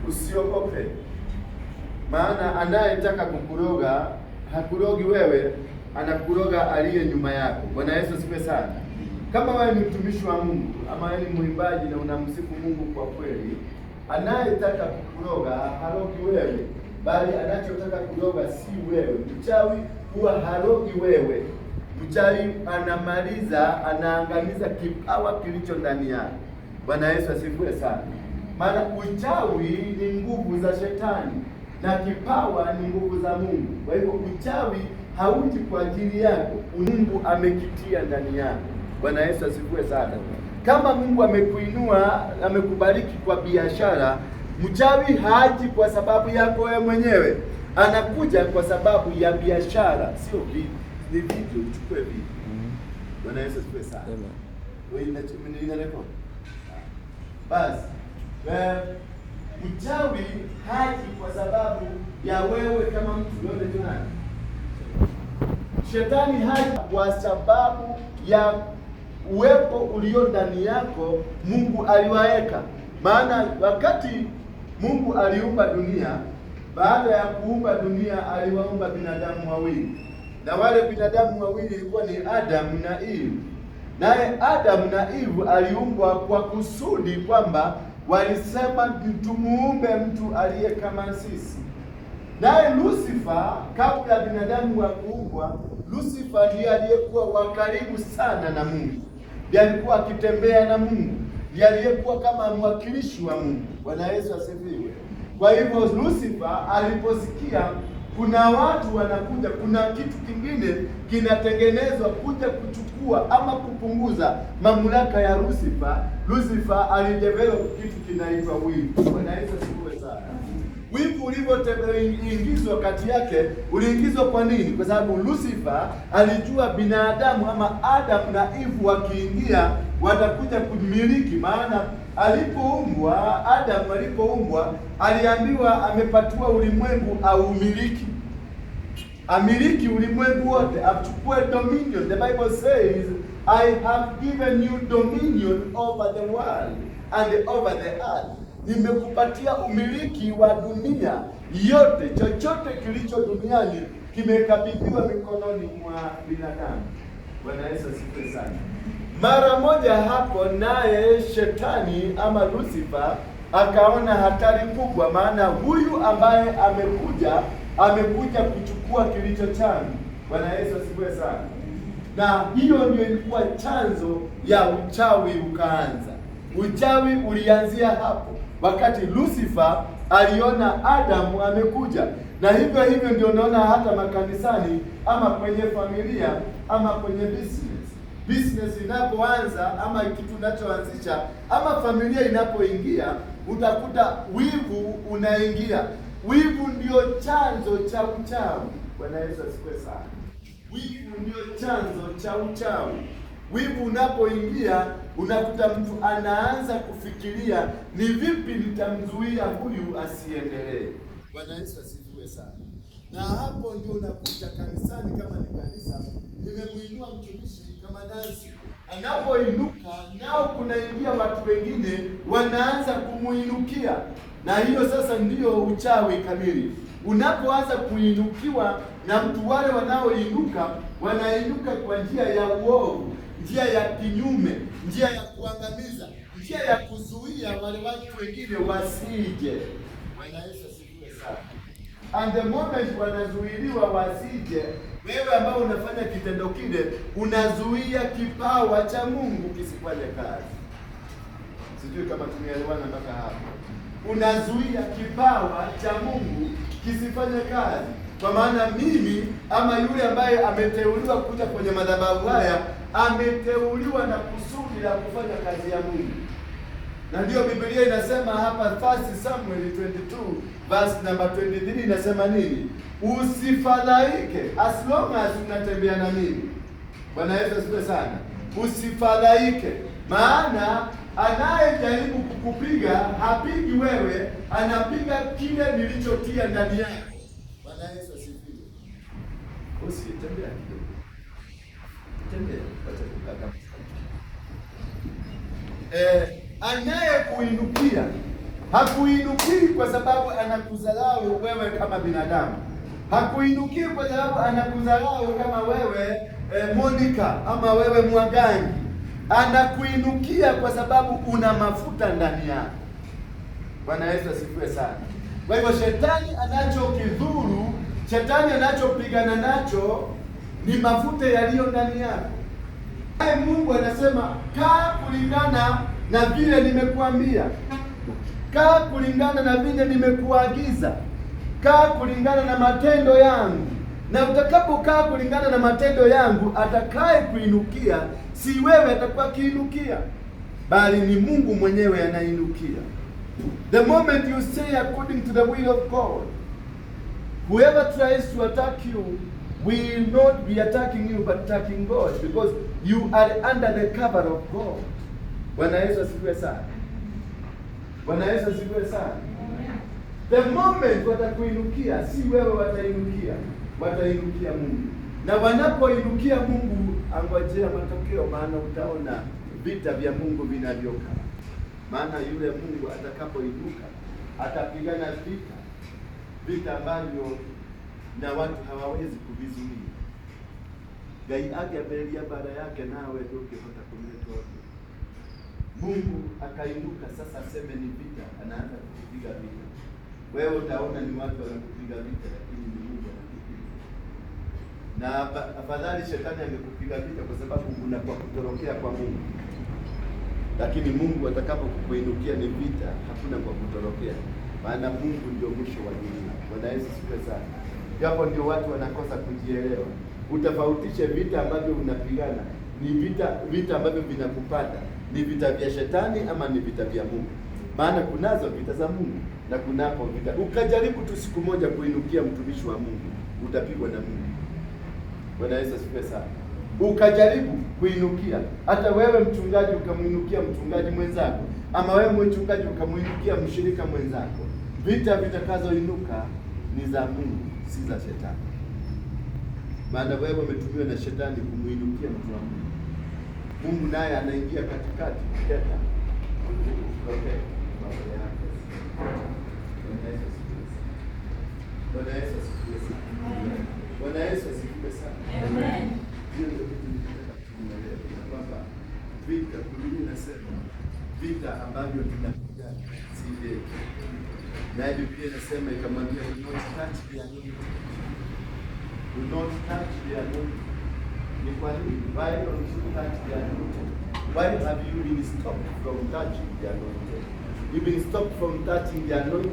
usiogope, maana anayetaka kukuroga hakurogi wewe, anakuroga aliye nyuma yako. Bwana Yesu asifiwe sana. Kama wewe ni mtumishi wa Mungu ama wewe ni mwimbaji na unamsifu Mungu kwa kweli, anayetaka kukuroga harogi wewe, bali anachotaka kuroga si wewe. Mchawi huwa harogi wewe. Mchawi anamaliza, anaangamiza kipawa kilicho ndani yako. Bwana Yesu asifiwe sana. Maana uchawi ni nguvu za shetani na kipawa ni nguvu za Mungu. Kwa hivyo uchawi hauji kwa ajili yako, Mungu amekitia ndani yako. Bwana Yesu asifiwe sana. Kama Mungu amekuinua, amekubariki kwa biashara, mchawi haji kwa sababu yako wewe mwenyewe, anakuja kwa sababu ya biashara, sio vitu. Ni vitu, uchukue vitu. Bwana Yesu asifiwe sana. Wewe inarekodi. Basi mchawi haji kwa sababu ya wewe kama mtu yote tunani. Shetani haji kwa sababu ya uwepo ulio ndani yako Mungu aliwaeka. Maana wakati Mungu aliumba dunia, baada ya kuumba dunia aliwaumba binadamu wawili. Na wale binadamu wawili ilikuwa ni Adam na Eve. Naye Adam na Eve aliumbwa kwa kusudi kwamba walisema tumuumbe mtu aliye kama sisi. Naye Lucifer, kabla ya binadamu wa kuumbwa, Lucifer ndiye aliyekuwa wa karibu sana na Mungu. Ndiye alikuwa akitembea na Mungu. Ndiye aliyekuwa kama mwakilishi wa Mungu. Bwana Yesu asifiwe. Kwa hivyo Lucifer aliposikia kuna watu wanakuja, kuna kitu kingine kinatengenezwa kuja kuchukua ama kupunguza mamlaka ya Lucifer alidevelop kitu kinaitwa wivu. Bwana Yesu asifiwe sana. Wivu ulivyoingizwa kati yake, uliingizwa kwa nini? Kwa sababu Lucifer alijua binadamu ama Adam na Eve wakiingia watakuja kumiliki. Maana Adam alipoumbwa aliambiwa amepatiwa ulimwengu aumiliki, amiliki ulimwengu wote, achukue dominion. The Bible says, I have given you dominion over the world and over the earth. Nimekupatia umiliki wa dunia yote. Chochote kilicho duniani kimekabidhiwa mikononi mwa binadamu. Bwana Yesu asifiwe sana. Mara moja hapo naye shetani ama Lucifer akaona hatari kubwa, maana huyu ambaye amekuja kuchukua kilicho changu. Bwana Yesu asifiwe sana. Na hiyo ndio ilikuwa chanzo ya uchawi ukaanza. Uchawi ulianzia hapo wakati Lucifer aliona Adamu amekuja. Na hivyo ndio naona hata makanisani ama kwenye familia ama kwenye business inapoanza ama kitu unachoanzisha ama familia inapoingia, utakuta wivu unaingia. Wivu ndio chanzo cha uchawi. Bwana Yesu asifiwe sana. Wivu ndio chanzo cha uchawi. Wivu unapoingia, unakuta mtu anaanza kufikiria ni vipi nitamzuia huyu asiendelee. Bwana Yesu asifiwe sana. Na hapo ndio unakuta kanisani, kama ni kanisa, nimemuinua mtumishi kama Nancy, anapoinuka nao kunaingia watu wengine wanaanza kumuinukia. Na hiyo sasa ndiyo uchawi kamili. Unapoanza kuinukiwa na mtu, wale wanaoinuka wanainuka kwa njia ya uovu, njia ya kinyume, njia ya kuangamiza, njia ya kuzuia wale watu wengine wasije. Bwana Yesu asifiwe sana. And the moment wanazuiliwa wasije, wewe ambao unafanya kitendo kile unazuia kipawa cha Mungu kisifanye kazi. Sijui kama tumeelewana mpaka hapo. Unazuia kipawa cha Mungu kisifanye kazi. Kwa maana mimi ama yule ambaye ameteuliwa kuja kwenye madhabahu haya ameteuliwa na kusudi la kufanya kazi ya Mungu. Na ndio Biblia inasema hapa 1 Samuel 22 verse number 23 inasema nini? Usifadhaike as long as unatembea na mimi. Bwana Yesu asifiwe sana. Usifadhaike, maana anayejaribu kukupiga hapigi wewe, anapiga kile nilichotia ndani yako. Bwana Yesu asifiwe. Usitembea kidogo. Tembea, acha kukaa. Anayekuinukia Hakuinukii kwa sababu anakudharau wewe kama binadamu. Hakuinukii kwa sababu anakudharau kama wewe Monica ama wewe Mwagangi. Anakuinukia kwa sababu una mafuta ndani yako. Bwana Yesu asifiwe sana. Kwa hivyo shetani anachokidhuru, shetani anachopigana nacho ni mafuta yaliyo ndani yako. Mungu anasema kaa kulingana na vile nimekuambia. Kaa kulingana na vile nimekuagiza. Kaa kulingana na matendo yangu. Na utakapokaa kulingana na matendo yangu, atakaye kuinukia si wewe atakuwa kiinukia, bali ni Mungu mwenyewe anainukia. The moment you say according to the will of God, whoever tries to attack you will not be attacking you but attacking God, because you are under the cover of God. Bwana Yesu asifiwe sana. Bwana Yesu asifiwe sana. The moment watakuinukia, si wewe watainukia, watainukia Mungu. Na wanapoinukia Mungu, angojea matokeo, maana utaona vita vya Mungu vinavyokaa. Maana yule Mungu atakapoinuka atapigana vita ambavyo na watu hawawezi kuvizuia. Gai ake abelia bara yake nawe doke hata kumleto. Mungu akainuka sasa, aseme ni vita, anaanza kupiga vita. Wewe utaona ni watu wanakupiga vita, lakini ni Mungu anakupiga. Na afadhali shetani angekupiga vita kwa sababu unakuwa kutorokea kwa Mungu. Lakini Mungu atakapokuinukia ni vita, hakuna kwa kutorokea. Maana Mungu ndio mwisho wa dunia. Bwana Yesu asifiwe sana. Hapo ndio watu wanakosa kujielewa. Utofautishe vita ambavyo unapigana, ni vita ambavyo vinakupata, ni vita vya shetani ama ni vita vya Mungu. Maana kunazo vita za Mungu na kunako vita. Ukajaribu tu siku moja kuinukia mtumishi wa Mungu, utapigwa na Mungu. Bwana Yesu asifiwe sana. Ukajaribu kuinukia, hata wewe mchungaji ukamuinukia mchungaji mwenzako, ama wewe mchungaji ukamuinukia mshirika mwenzako, vita vitakazoinuka ni za Mungu, si za shetani. Maana wewe umetumiwa na shetani kumuinukia mtu wa Mungu. Mungu naye anaingia katikati kuteta. Okay. Bwana Yesu asifiwe sana. Bwana Yesu asifiwe sana. Amen. Hiyo ndio kitu tunataka kwamba vita, Biblia inasema vita ambavyo tunapigana si vyetu. Na Biblia inasema ikamwambia, do not touch the anointed. Do not touch the anointed. Ni kwa nini? Why don't you touch the anointed? Why have you been stopped from touching the anointed? You've been stopped from touching the anointed